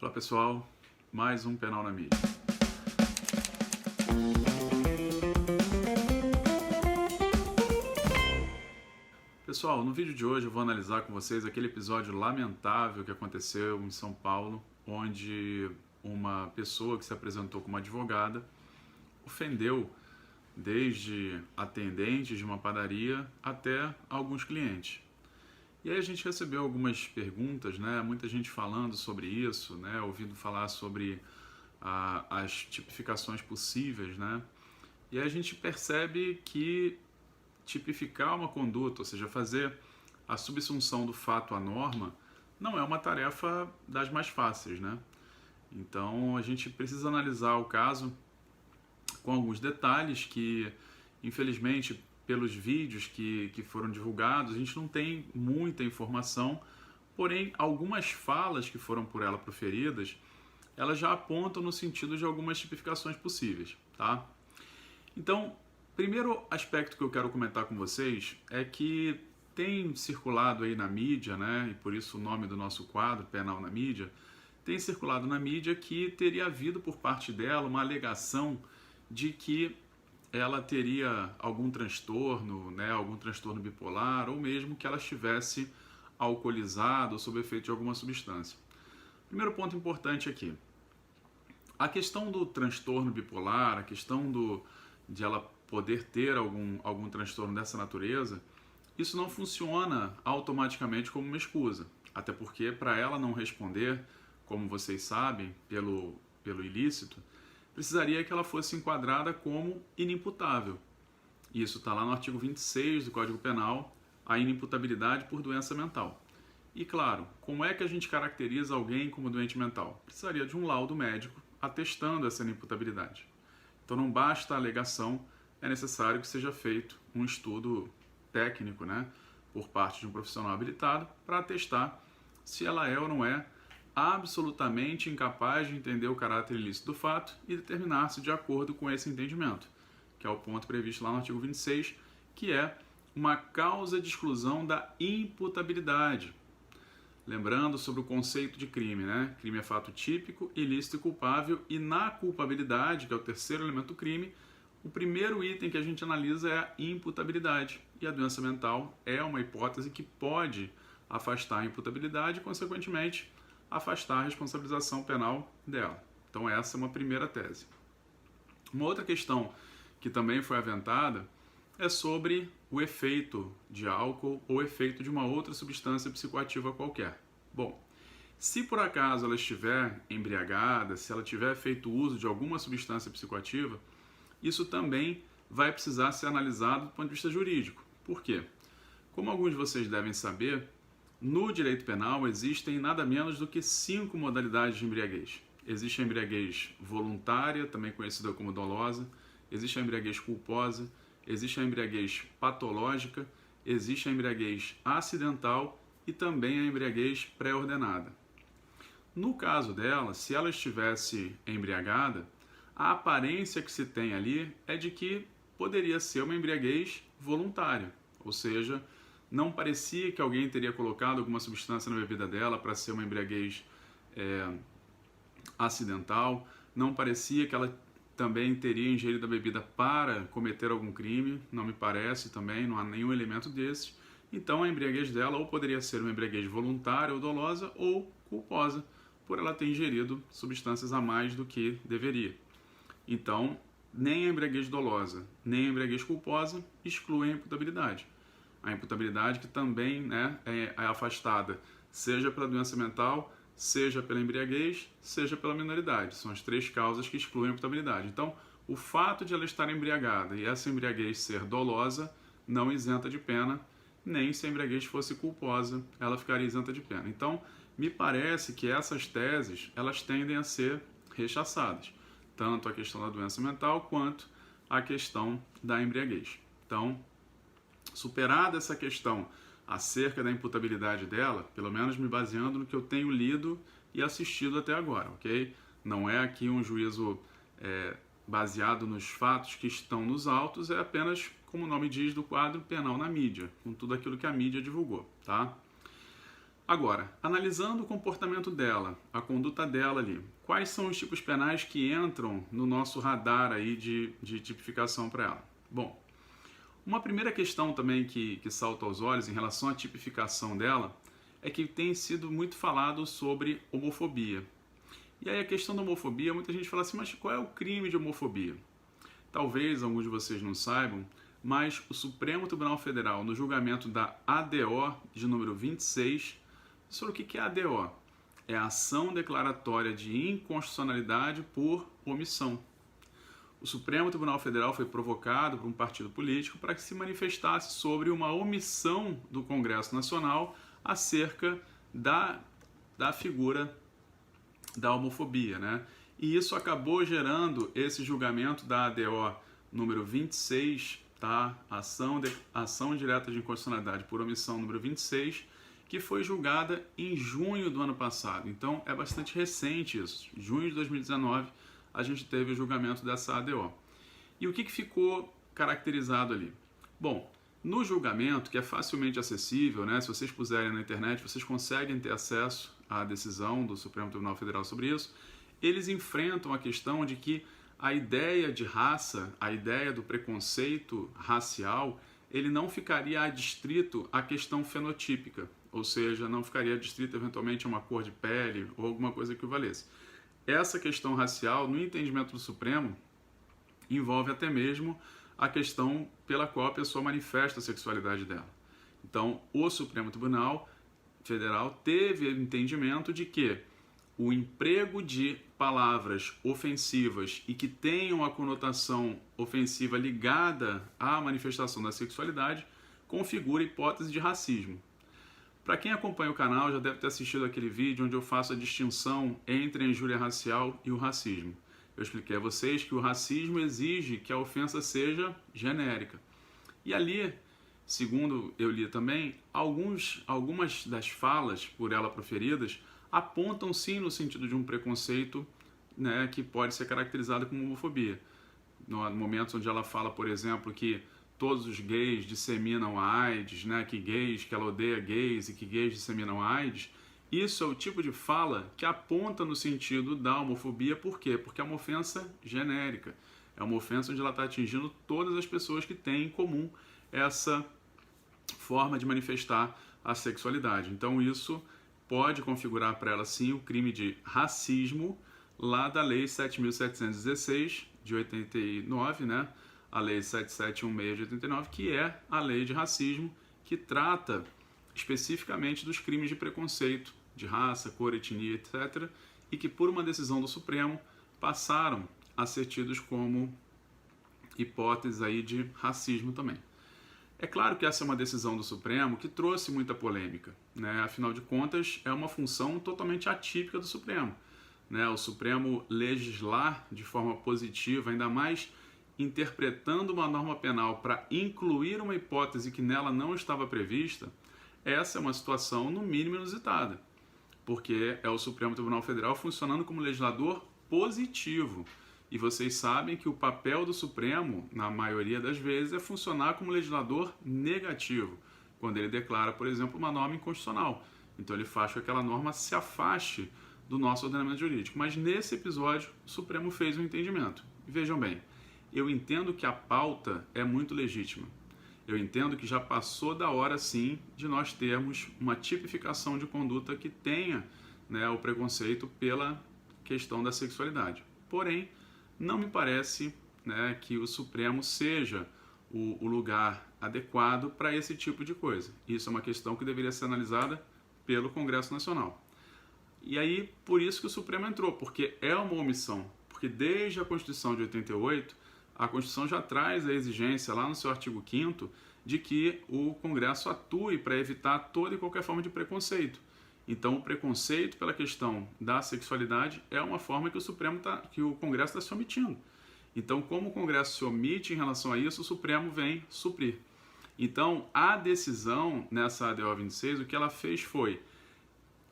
Olá pessoal, mais um Penal na Mídia. Pessoal, no vídeo de hoje eu vou analisar com vocês aquele episódio lamentável que aconteceu em São Paulo, onde uma pessoa que se apresentou como advogada ofendeu desde atendentes de uma padaria até alguns clientes. E aí a gente recebeu algumas perguntas, né? Muita gente falando sobre isso, né? Ouvindo falar sobre as tipificações possíveis, né? E aí a gente percebe que tipificar uma conduta, ou seja, fazer a subsunção do fato à norma, não é uma tarefa das mais fáceis, né? Então a gente precisa analisar o caso com alguns detalhes que, infelizmente, pelos vídeos que foram divulgados, a gente não tem muita informação, porém algumas falas que foram por ela proferidas, elas já apontam no sentido de algumas tipificações possíveis, tá? Então, primeiro aspecto que eu quero comentar com vocês é que tem circulado aí na mídia, né, e por isso o nome do nosso quadro, Penal na Mídia, tem circulado na mídia que teria havido por parte dela uma alegação de que ela teria algum transtorno, né, algum transtorno bipolar, ou mesmo que ela estivesse alcoolizada ou sob efeito de alguma substância. Primeiro ponto importante aqui, a questão do transtorno bipolar, a questão de ela poder ter algum transtorno dessa natureza, isso não funciona automaticamente como uma escusa, até porque para ela não responder, como vocês sabem, pelo ilícito, precisaria que ela fosse enquadrada como inimputável. Isso está lá no artigo 26 do Código Penal, a inimputabilidade por doença mental. E claro, como é que a gente caracteriza alguém como doente mental? Precisaria de um laudo médico atestando essa inimputabilidade. Então não basta a alegação, é necessário que seja feito um estudo técnico, né, por parte de um profissional habilitado para atestar se ela é ou não é absolutamente incapaz de entender o caráter ilícito do fato e determinar-se de acordo com esse entendimento, que é o ponto previsto lá no artigo 26, que é uma causa de exclusão da imputabilidade. Lembrando sobre o conceito de crime, né? Crime é fato típico, ilícito e culpável, e na culpabilidade, que é o terceiro elemento do crime, o primeiro item que a gente analisa é a imputabilidade. E a doença mental é uma hipótese que pode afastar a imputabilidade e, consequentemente, afastar a responsabilização penal dela. Então essa é uma primeira tese. Uma outra questão que também foi aventada é sobre o efeito de álcool ou efeito de uma outra substância psicoativa qualquer. Bom, se por acaso ela estiver embriagada, se ela tiver feito uso de alguma substância psicoativa, isso também vai precisar ser analisado do ponto de vista jurídico. Por quê? Como alguns de vocês devem saber, no direito penal existem nada menos do que 5 modalidades de embriaguez. Existe a embriaguez voluntária, também conhecida como dolosa, existe a embriaguez culposa, existe a embriaguez patológica, existe a embriaguez acidental e também a embriaguez pré-ordenada. No caso dela, se ela estivesse embriagada, a aparência que se tem ali é de que poderia ser uma embriaguez voluntária, ou seja, não parecia que alguém teria colocado alguma substância na bebida dela para ser uma embriaguez acidental, não parecia que ela também teria ingerido a bebida para cometer algum crime, não me parece também, não há nenhum elemento desses. Então a embriaguez dela ou poderia ser uma embriaguez voluntária ou dolosa ou culposa, por ela ter ingerido substâncias a mais do que deveria. Então, nem a embriaguez dolosa, nem a embriaguez culposa excluem a imputabilidade. A imputabilidade que também, né, é afastada, seja pela doença mental, seja pela embriaguez, seja pela minoridade. São as 3 causas que excluem a imputabilidade. Então, o fato de ela estar embriagada e essa embriaguez ser dolosa não isenta de pena, nem se a embriaguez fosse culposa, ela ficaria isenta de pena. Então, me parece que essas teses, elas tendem a ser rechaçadas, tanto a questão da doença mental quanto a questão da embriaguez. Então, superada essa questão acerca da imputabilidade dela, pelo menos me baseando no que eu tenho lido e assistido até agora, ok? Não é aqui um juízo baseado nos fatos que estão nos autos, é apenas, como o nome diz, do quadro Penal na Mídia, com tudo aquilo que a mídia divulgou, tá? Agora, analisando o comportamento dela, a conduta dela ali, quais são os tipos penais que entram no nosso radar aí de tipificação para ela? Bom, uma primeira questão também que salta aos olhos em relação à tipificação dela é que tem sido muito falado sobre homofobia. E aí a questão da homofobia, muita gente fala assim, mas qual é o crime de homofobia? Talvez alguns de vocês não saibam, mas o Supremo Tribunal Federal, no julgamento da ADO de número 26, sobre o que é a ADO? É a ação declaratória de inconstitucionalidade por omissão. O Supremo Tribunal Federal foi provocado por um partido político para que se manifestasse sobre uma omissão do Congresso Nacional acerca da figura da homofobia, né? E isso acabou gerando esse julgamento da ADO número 26, tá? Ação direta de inconstitucionalidade por omissão número 26, que foi julgada em junho do ano passado. Então é bastante recente isso. Junho de 2019 a gente teve o julgamento dessa ADO. E o que ficou caracterizado ali? Bom, no julgamento, que é facilmente acessível, né? Se vocês puserem na internet, vocês conseguem ter acesso à decisão do Supremo Tribunal Federal sobre isso. Eles enfrentam a questão de que a ideia de raça, a ideia do preconceito racial, ele não ficaria adstrito à questão fenotípica, ou seja, não ficaria adstrito eventualmente a uma cor de pele ou alguma coisa que o valesse. Essa questão racial, no entendimento do Supremo, envolve até mesmo a questão pela qual a pessoa manifesta a sexualidade dela. Então, o Supremo Tribunal Federal teve o entendimento de que o emprego de palavras ofensivas e que tenham a conotação ofensiva ligada à manifestação da sexualidade configura hipótese de racismo. Para quem acompanha o canal já deve ter assistido aquele vídeo onde eu faço a distinção entre a injúria racial e o racismo. Eu expliquei a vocês que o racismo exige que a ofensa seja genérica. E ali, segundo eu li também, algumas das falas por ela proferidas apontam sim no sentido de um preconceito, né, que pode ser caracterizado como homofobia. No momento onde ela fala, por exemplo, que todos os gays disseminam a AIDS, né, que ela odeia gays e que gays disseminam a AIDS, isso é o tipo de fala que aponta no sentido da homofobia. Por quê? Porque é uma ofensa genérica. É uma ofensa onde ela está atingindo todas as pessoas que têm em comum essa forma de manifestar a sexualidade. Então isso pode configurar para ela sim o crime de racismo lá da Lei 7.716 de 89, né? A Lei 7716 de 89, que é a lei de racismo que trata especificamente dos crimes de preconceito, de raça, cor, etnia, etc., e que por uma decisão do Supremo passaram a ser tidos como hipóteses aí de racismo também. É claro que essa é uma decisão do Supremo que trouxe muita polêmica, né? Afinal de contas, é uma função totalmente atípica do Supremo, né? O Supremo legislar de forma positiva, ainda mais interpretando uma norma penal para incluir uma hipótese que nela não estava prevista, essa é uma situação no mínimo inusitada, porque é o Supremo Tribunal Federal funcionando como legislador positivo. E vocês sabem que o papel do Supremo, na maioria das vezes, é funcionar como legislador negativo, quando ele declara, por exemplo, uma norma inconstitucional. Então ele faz com que aquela norma se afaste do nosso ordenamento jurídico. Mas nesse episódio, o Supremo fez um entendimento. E vejam bem, eu entendo que a pauta é muito legítima. Eu entendo que já passou da hora, sim, de nós termos uma tipificação de conduta que tenha, né, o preconceito pela questão da sexualidade. Porém, não me parece, né, que o Supremo seja o lugar adequado para esse tipo de coisa. Isso é uma questão que deveria ser analisada pelo Congresso Nacional. E aí, por isso que o Supremo entrou, porque é uma omissão. Porque desde a Constituição de 88, a Constituição já traz a exigência, lá no seu artigo 5º, de que o Congresso atue para evitar toda e qualquer forma de preconceito. Então, o preconceito pela questão da sexualidade é uma forma que o Congresso está se omitindo. Então, como o Congresso se omite em relação a isso, o Supremo vem suprir. Então, a decisão nessa ADO 26, o que ela fez foi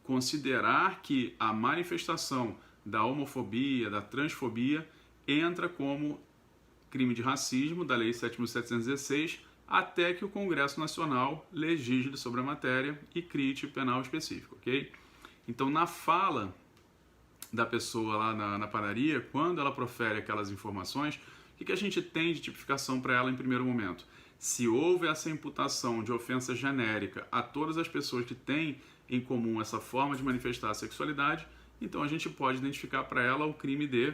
considerar que a manifestação da homofobia, da transfobia, entra como crime de racismo da Lei 7.716, até que o Congresso Nacional legisle sobre a matéria e crie tipo penal específico, ok? Então, na fala da pessoa lá na padaria, quando ela profere aquelas informações, o que a gente tem de tipificação para ela em primeiro momento? Se houve essa imputação de ofensa genérica a todas as pessoas que têm em comum essa forma de manifestar a sexualidade, então a gente pode identificar para ela o crime de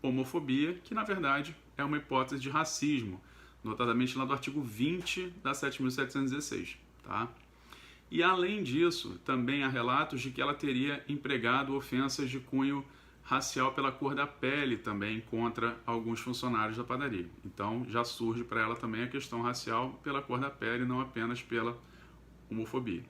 homofobia, que na verdade é uma hipótese de racismo, notadamente lá do artigo 20 da 7.716, tá? E além disso, também há relatos de que ela teria empregado ofensas de cunho racial pela cor da pele também contra alguns funcionários da padaria. Então já surge para ela também a questão racial pela cor da pele, não apenas pela homofobia.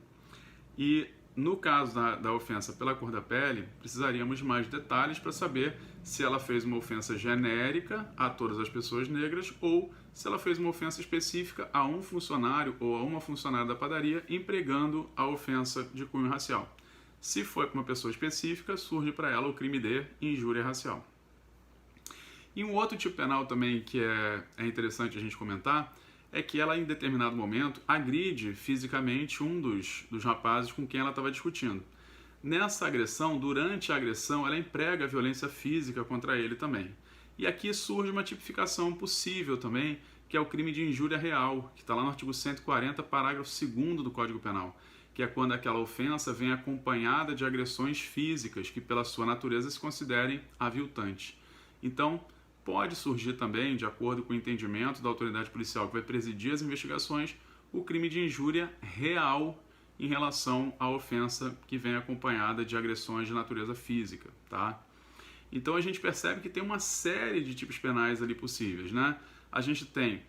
E no caso da ofensa pela cor da pele, precisaríamos de mais detalhes para saber se ela fez uma ofensa genérica a todas as pessoas negras ou se ela fez uma ofensa específica a um funcionário ou a uma funcionária da padaria empregando a ofensa de cunho racial. Se for para uma pessoa específica, surge para ela o crime de injúria racial. E um outro tipo penal também que é interessante a gente comentar é que ela, em determinado momento, agride fisicamente um dos rapazes com quem ela estava discutindo. Nessa agressão, durante a agressão, ela emprega a violência física contra ele também. E aqui surge uma tipificação possível também, que é o crime de injúria real, que está lá no artigo 140, parágrafo 2º do Código Penal, que é quando aquela ofensa vem acompanhada de agressões físicas que, pela sua natureza, se considerem aviltantes. Então, pode surgir também, de acordo com o entendimento da autoridade policial que vai presidir as investigações, o crime de injúria real em relação à ofensa que vem acompanhada de agressões de natureza física, tá? Então a gente percebe que tem uma série de tipos penais ali possíveis, né? A gente tem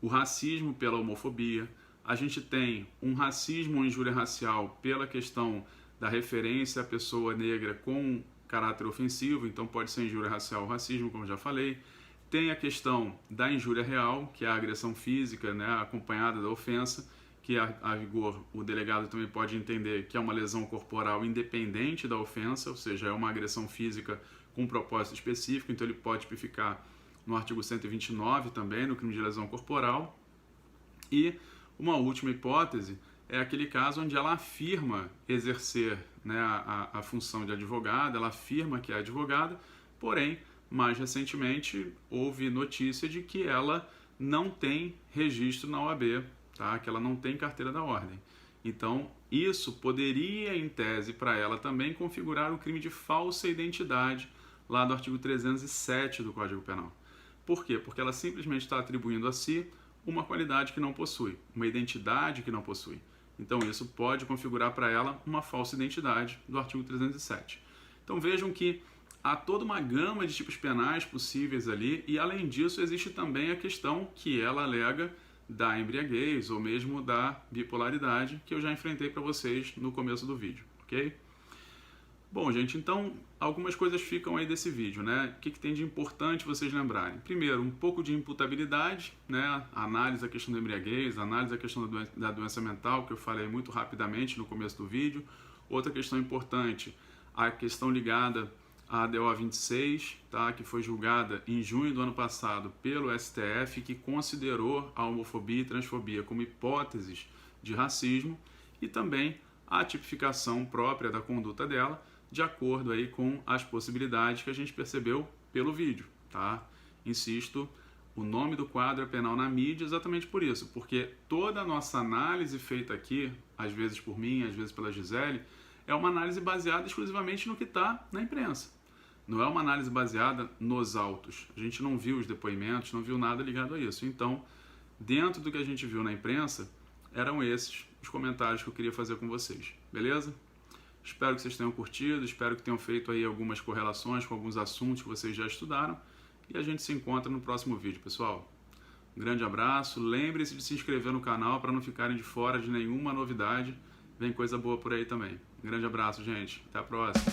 o racismo pela homofobia, a gente tem um racismo ou injúria racial pela questão da referência à pessoa negra com caráter ofensivo, então pode ser injúria racial ou racismo, como já falei. Tem a questão da injúria real, que é a agressão física, né, acompanhada da ofensa, que a vigor o delegado também pode entender que é uma lesão corporal independente da ofensa, ou seja, é uma agressão física com um propósito específico, então ele pode tipificar no artigo 129 também, no crime de lesão corporal. E uma última hipótese é aquele caso onde ela afirma exercer, né, a função de advogada, ela afirma que é advogada, porém, mais recentemente, houve notícia de que ela não tem registro na OAB, tá? Que ela não tem carteira da ordem. Então, isso poderia, em tese, para ela também configurar o crime de falsa identidade, lá do artigo 307 do Código Penal. Por quê? Porque ela simplesmente está atribuindo a si uma qualidade que não possui, uma identidade que não possui. Então isso pode configurar para ela uma falsa identidade do artigo 307. Então vejam que há toda uma gama de tipos penais possíveis ali e além disso existe também a questão que ela alega da embriaguez ou mesmo da bipolaridade que eu já enfrentei para vocês no começo do vídeo, ok? Bom, gente, então algumas coisas ficam aí desse vídeo, né? O que tem de importante vocês lembrarem? Primeiro, um pouco de imputabilidade, né? Análise da questão da embriaguez, análise da questão da doença mental, que eu falei muito rapidamente no começo do vídeo. Outra questão importante, a questão ligada à DO 26, tá? Que foi julgada em junho do ano passado pelo STF, que considerou a homofobia e transfobia como hipóteses de racismo e também a tipificação própria da conduta dela, de acordo aí com as possibilidades que a gente percebeu pelo vídeo, tá? Insisto, o nome do quadro é Penal na Mídia exatamente por isso, porque toda a nossa análise feita aqui, às vezes por mim, às vezes pela Gisele, é uma análise baseada exclusivamente no que está na imprensa. Não é uma análise baseada nos autos. A gente não viu os depoimentos, não viu nada ligado a isso. Então, dentro do que a gente viu na imprensa, eram esses os comentários que eu queria fazer com vocês, beleza? Espero que vocês tenham curtido, espero que tenham feito aí algumas correlações com alguns assuntos que vocês já estudaram e a gente se encontra no próximo vídeo, pessoal. Um grande abraço, lembre-se de se inscrever no canal para não ficarem de fora de nenhuma novidade, vem coisa boa por aí também. Um grande abraço, gente, até a próxima.